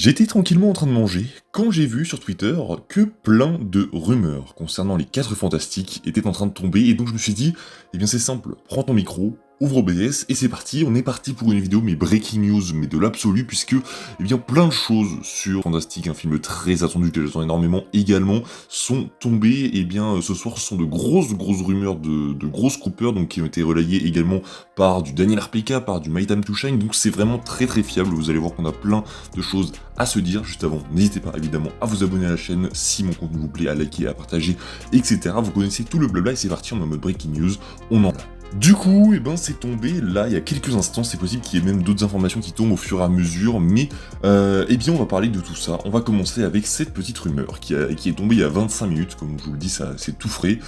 J'étais tranquillement en train de manger quand j'ai vu sur Twitter que plein de rumeurs concernant les 4 fantastiques étaient en train de tomber et donc je me suis dit, eh bien c'est simple, prends ton micro, ouvre OBS et c'est parti, on est parti pour une vidéo mais breaking news, mais de l'absolu puisque eh bien plein de choses sur Fantastique, un film très attendu que j'attends énormément également, sont tombées et bien ce soir ce sont de grosses rumeurs de grosses coupeurs donc qui ont été relayées également par du Daniel RPK, par du My Time to Shine, donc c'est vraiment très fiable, vous allez voir qu'on a plein de choses à se dire. Juste avant, n'hésitez pas évidemment à vous abonner à la chaîne si mon contenu vous plaît, à liker, à partager, etc. Vous connaissez tout le blabla et c'est parti, on est en mode breaking news, on en a. Du coup, c'est tombé là il y a quelques instants, c'est possible qu'il y ait même d'autres informations qui tombent au fur et à mesure, mais bien on va parler de tout ça. On va commencer avec cette petite rumeur qui est tombée il y a 25 minutes, comme je vous le dis, ça c'est tout frais.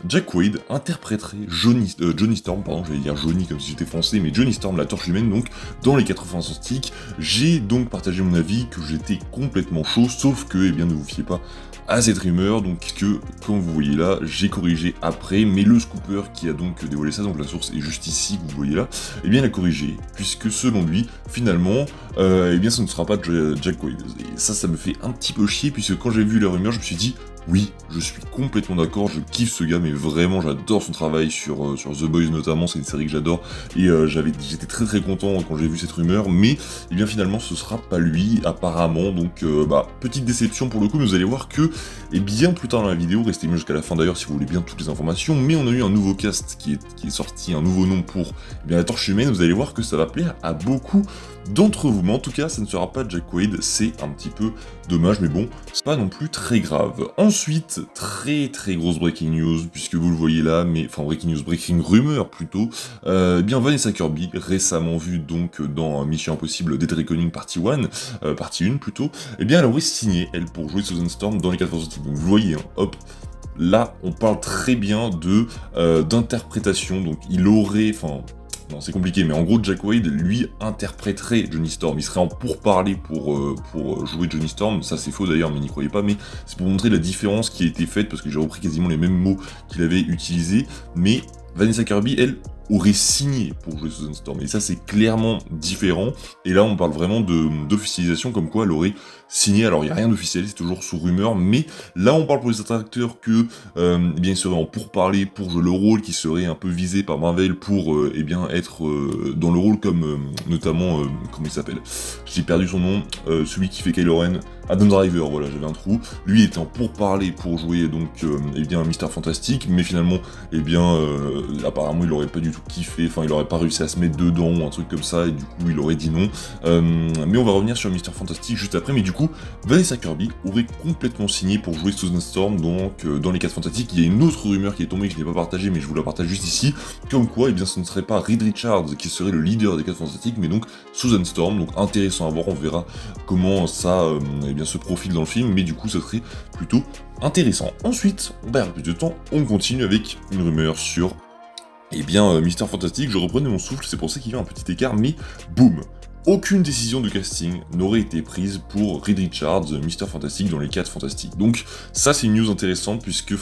Jack Quaid interpréterait Johnny Storm, pardon, j'allais dire Johnny comme si j'étais français, mais Johnny Storm, la torche humaine, donc dans les 4 fantastiques. J'ai donc partagé mon avis que j'étais complètement chaud, sauf que, ne vous fiez pas à cette rumeur, donc que, comme vous voyez là, j'ai corrigé après, mais le scooper qui a donc dévoilé ça, donc la source est juste ici, que vous voyez là, il a corrigé, puisque selon lui, finalement, ce ne sera pas Jack Quaid. Et ça me fait un petit peu chier, puisque quand j'ai vu la rumeur, je me suis dit, oui, je suis complètement d'accord, je kiffe ce gars, mais vraiment j'adore son travail sur The Boys notamment, c'est une série que j'adore, et j'étais très content quand j'ai vu cette rumeur, mais finalement ce sera pas lui, apparemment, donc petite déception pour le coup, mais vous allez voir que, plus tard dans la vidéo, restez bien jusqu'à la fin d'ailleurs si vous voulez bien toutes les informations, mais on a eu un nouveau cast qui est sorti, un nouveau nom pour la torche humaine, vous allez voir que ça va plaire à beaucoup d'entre vous, mais en tout cas ça ne sera pas Jack Quaid, c'est un petit peu dommage, mais bon, c'est pas non plus très grave. Ensuite, très grosse breaking news, puisque vous le voyez là, breaking rumeur plutôt, Vanessa Kirby, récemment vue donc dans Mission Impossible Dead Reckoning Partie 1 plutôt, elle aurait signé, elle, pour jouer Susan Storm dans les 4 fantastiques. Donc vous voyez, hop, là on parle très bien d'interprétation, donc il aurait, non, c'est compliqué, mais en gros, Jack Quaid, lui, interpréterait Johnny Storm. Il serait en pourparlers pour jouer Johnny Storm. Ça, c'est faux d'ailleurs, mais n'y croyez pas. Mais c'est pour montrer la différence qui a été faite, parce que j'ai repris quasiment les mêmes mots qu'il avait utilisés. Mais Vanessa Kirby, elle, aurait signé pour jouer Susan Storm. Et ça, c'est clairement différent. Et là, on parle vraiment d'officialisation, comme quoi elle aurait signé. Alors, il n'y a rien d'officiel, c'est toujours sous rumeur. Mais là, on parle pour les acteurs que, il serait en pourparlers pour jouer le rôle, qui serait un peu visé par Marvel pour, être dans le rôle comme, notamment, comment il s'appelle ? J'ai perdu son nom, celui qui fait Kylo Ren. Adam Driver, voilà, j'avais un trou. Lui était en pourparlers pour jouer donc Mister Fantastique, mais finalement, apparemment il aurait pas du tout kiffé, il aurait pas réussi à se mettre dedans ou un truc comme ça, et du coup il aurait dit non. Mais on va revenir sur Mister Fantastique juste après, mais du coup, Vanessa Kirby aurait complètement signé pour jouer Susan Storm donc dans les 4 fantastiques. Il y a une autre rumeur qui est tombée que je n'ai pas partagée, mais je vous la partage juste ici, comme quoi, ce ne serait pas Reed Richards qui serait le leader des 4 fantastiques, mais donc Susan Storm, donc intéressant à voir, on verra comment ça se profile dans le film, mais du coup ça serait plutôt intéressant. Ensuite, on perd plus de temps, on continue avec une rumeur sur Mister Fantastique. Je reprenais mon souffle, c'est pour ça qu'il y a un petit écart, mais boum, aucune décision de casting n'aurait été prise pour Reed Richards, Mister Fantastique dans les 4 fantastiques. Donc ça c'est une news intéressante puisque,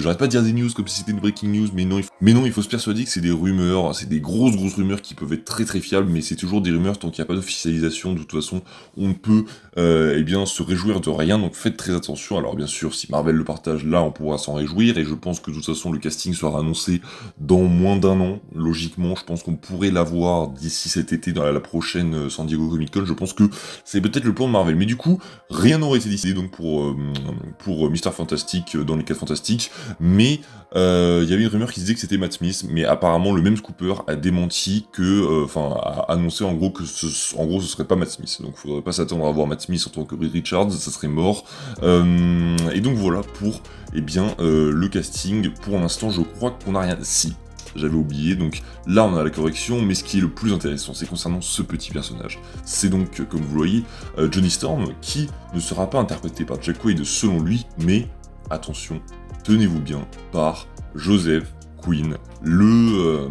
j'arrête pas de dire des news comme si c'était une breaking news, mais non, il faut se persuader que c'est des rumeurs, c'est des grosses rumeurs qui peuvent être très fiables, mais c'est toujours des rumeurs tant qu'il n'y a pas d'officialisation. De toute façon, on ne peut se réjouir de rien, donc faites très attention. Alors bien sûr, si Marvel le partage là, on pourra s'en réjouir, et je pense que de toute façon le casting sera annoncé dans moins d'1 an, logiquement. Je pense qu'on pourrait l'avoir d'ici cet été dans la prochaine San Diego Comic Con. Je pense que c'est peut-être le plan de Marvel, mais du coup rien n'aurait été décidé donc pour Mister Fantastique dans les 4 fantastiques, mais il y avait une rumeur qui disait que c'était Matt Smith, mais apparemment le même scooper a démenti que, a annoncé en gros que ce serait pas Matt Smith, donc faudrait pas s'attendre à voir Matt Smith en tant que Reed Richards, ça serait mort. Et donc voilà pour le casting. Pour l'instant, je crois qu'on n'a rien. Si, j'avais oublié, donc là on a la correction, mais ce qui est le plus intéressant, c'est concernant ce petit personnage. C'est donc, comme vous le voyez, Johnny Storm, qui ne sera pas interprété par Jack Quaid selon lui, mais, attention, tenez-vous bien, par Joseph Quinn, le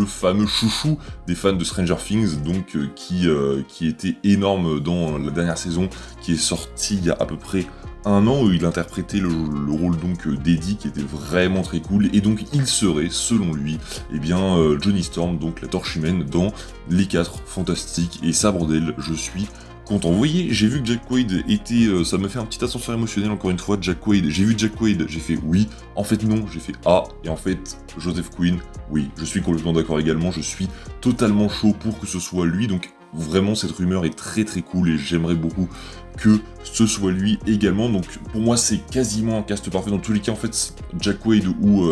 fameux chouchou des fans de Stranger Things, donc qui était énorme dans la dernière saison, qui est sortie il y a à peu près 1 an, où il interprétait le rôle donc d'Eddie, qui était vraiment très cool, et donc il serait, selon lui, Johnny Storm, donc la torche humaine, dans les 4 fantastiques, et ça bordel, je suis content. Vous voyez, j'ai vu que Jack Quaid était... ça m'a fait un petit ascenseur émotionnel encore une fois, Jack Quaid. J'ai vu Jack Quaid, j'ai fait oui, en fait non, j'ai fait ah, et en fait Joseph Quinn, oui, je suis complètement d'accord également, je suis totalement chaud pour que ce soit lui, donc vraiment cette rumeur est très très cool et j'aimerais beaucoup que ce soit lui également, donc pour moi c'est quasiment un cast parfait. Dans tous les cas en fait Jack Quaid ou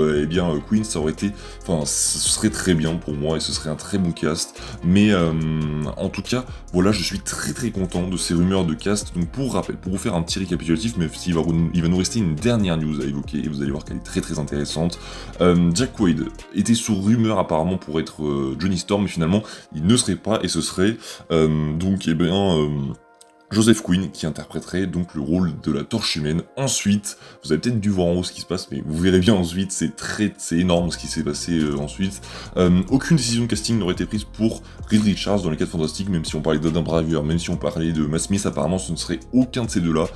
Quinn, ça aurait été, enfin ce serait très bien pour moi et ce serait un très bon cast, mais en tout cas voilà, je suis très très content de ces rumeurs de cast. Donc pour rappel, pour vous faire un petit récapitulatif, même s'il va nous rester une dernière news à évoquer et vous allez voir qu'elle est très très intéressante. Jack Quaid était sous rumeur apparemment pour être Johnny Storm, mais finalement il ne serait pas et ce serait donc Joseph Quinn qui interpréterait donc le rôle de la Torche Humaine. Ensuite, vous avez peut-être dû voir en haut ce qui se passe, mais vous verrez bien ensuite, c'est énorme ce qui s'est passé ensuite. Aucune décision de casting n'aurait été prise pour Reed Richards dans les 4 Fantastiques, même si on parlait d'Adam Driver, même si on parlait de Matt Smith, apparemment ce ne serait aucun de ces deux-là.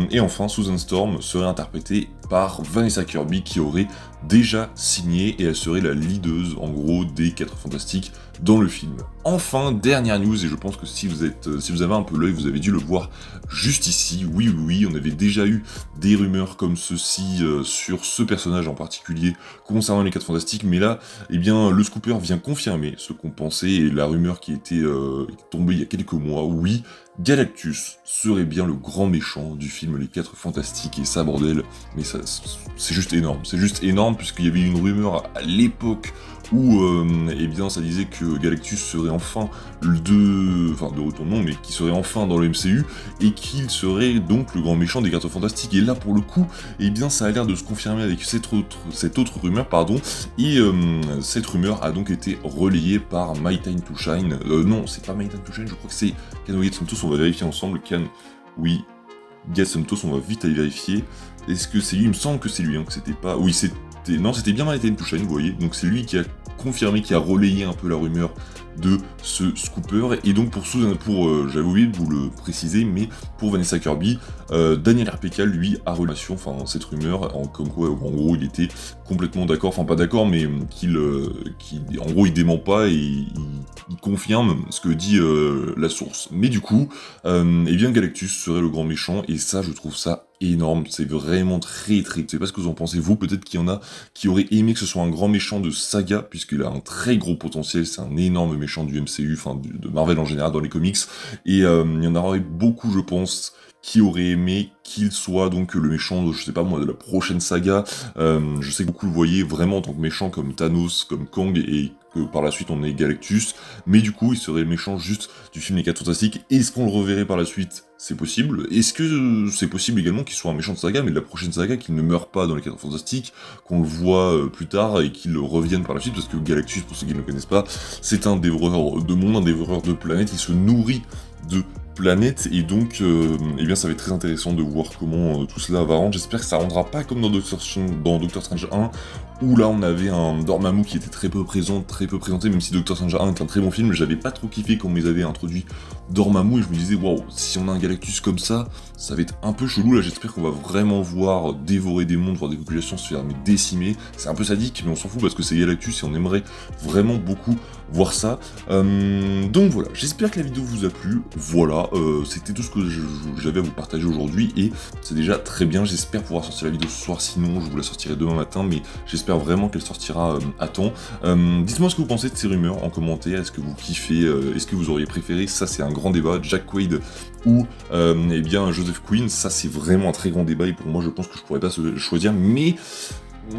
Et enfin, Susan Storm serait interprétée par Vanessa Kirby qui aurait déjà signé et elle serait la leaduse en gros des 4 Fantastiques dans le film. Enfin, dernière news, et je pense que si vous avez un peu l'œil, vous avez dû le voir juste ici. Oui, on avait déjà eu des rumeurs comme ceci sur ce personnage en particulier concernant les 4 Fantastiques, mais là, eh bien, le scooper vient confirmer ce qu'on pensait et la rumeur qui était tombée il y a quelques mois. Oui, Galactus serait bien le grand méchant du film Les 4 Fantastiques, et ça, bordel, mais ça, c'est juste énorme, puisqu'il y avait une rumeur à l'époque où eh bien ça disait que Galactus serait enfin de retour non, mais qui serait enfin dans le MCU et qu'il serait donc le grand méchant des 4 Fantastiques. Et là pour le coup, eh bien ça a l'air de se confirmer avec cette autre rumeur, et cette rumeur a donc été relayée par My Time to Shine. Non, c'est pas My Time to Shine, je crois que c'est Can We Get Some Toast, on va vérifier ensemble. Oui, Get Some Toast, on va vite aller vérifier. Est-ce que c'est lui? Il me semble que c'est lui, hein, que c'était pas... Oui, c'était bien My Time to Shine, vous voyez. Donc c'est lui qui a confirmé, qui a relayé un peu la rumeur de ce scooper. Et donc j'avais oublié de vous le préciser, mais pour Vanessa Kirby, Daniel RPK lui a relation, cette rumeur, comme quoi en gros il était complètement d'accord, enfin pas d'accord, mais en gros il dément pas et il confirme ce que dit la source. Mais du coup, eh bien Galactus serait le grand méchant, et ça je trouve ça énorme, c'est vraiment très, je sais pas ce que vous en pensez vous, peut-être qu'il y en a qui auraient aimé que ce soit un grand méchant de saga, puisqu'il a un très gros potentiel, c'est un énorme méchant du MCU, de Marvel en général dans les comics, et il y en aurait beaucoup je pense qui auraient aimé qu'il soit donc le méchant, je sais pas moi, de la prochaine saga. Je sais que beaucoup le voyaient vraiment en tant que méchant comme Thanos, comme Kang, et que par la suite on ait Galactus, mais du coup il serait le méchant juste du film Les 4 Fantastiques. Est-ce qu'on le reverrait par la suite? C'est possible. Est-ce que c'est possible également qu'il soit un méchant de saga, mais de la prochaine saga, qu'il ne meure pas dans Les 4 Fantastiques, qu'on le voit plus tard et qu'il revienne par la suite, parce que Galactus, pour ceux qui ne le connaissent pas, c'est un dévoreur de monde, un dévoreur de planètes, il se nourrit de planète, et donc eh bien ça va être très intéressant de voir comment tout cela va rendre. J'espère que ça rendra pas comme dans Doctor Strange 1, où là on avait un Dormammu qui était très peu présenté, même si Doctor Strange 1 est un très bon film. J'avais pas trop kiffé quand on les avait introduit Dormammu, et je me disais waouh, si on a un Galactus comme ça va être un peu chelou. Là j'espère qu'on va vraiment voir dévorer des mondes, voir des populations se faire décimer. C'est un peu sadique, mais on s'en fout parce que c'est Galactus et on aimerait vraiment beaucoup voir ça. Donc voilà, j'espère que la vidéo vous a plu. Voilà, c'était tout ce que j'avais à vous partager aujourd'hui, et c'est déjà très bien. J'espère pouvoir sortir la vidéo ce soir, sinon je vous la sortirai demain matin, mais j'espère vraiment qu'elle sortira à temps. Dites-moi ce que vous pensez de ces rumeurs en commentaire. Est-ce que vous kiffez, est-ce que vous auriez préféré, ça c'est un grand débat, Jack Quaid ou eh bien Joseph Quinn, ça c'est vraiment un très grand débat, et pour moi je pense que je pourrais pas choisir, mais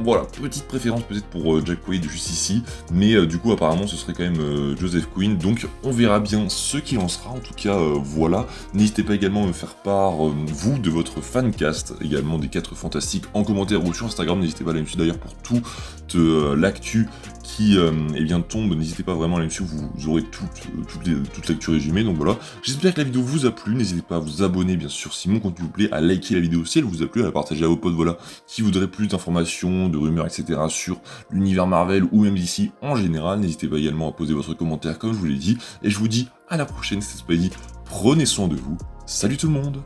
voilà, petite préférence peut-être pour Jack Quaid juste ici, mais du coup apparemment ce serait quand même Joseph Quinn, donc on verra bien ce qu'il en sera. En tout cas voilà, n'hésitez pas également à me faire part vous de votre fancast également des 4 Fantastiques en commentaire ou sur Instagram. N'hésitez pas à aller me suivre d'ailleurs pour toute l'actu qui eh bien tombe, n'hésitez pas vraiment à aller me suivre, vous aurez toute l'actu résumée. Donc voilà, j'espère que la vidéo vous a plu, n'hésitez pas à vous abonner bien sûr si mon contenu vous plaît, à liker la vidéo si elle vous a plu, à la partager à vos potes, voilà, qui voudraient plus d'informations, de rumeurs, etc. sur l'univers Marvel ou même d'ici en général. N'hésitez pas également à poser votre commentaire comme je vous l'ai dit, et je vous dis à la prochaine, c'était Spidey, prenez soin de vous, salut tout le monde.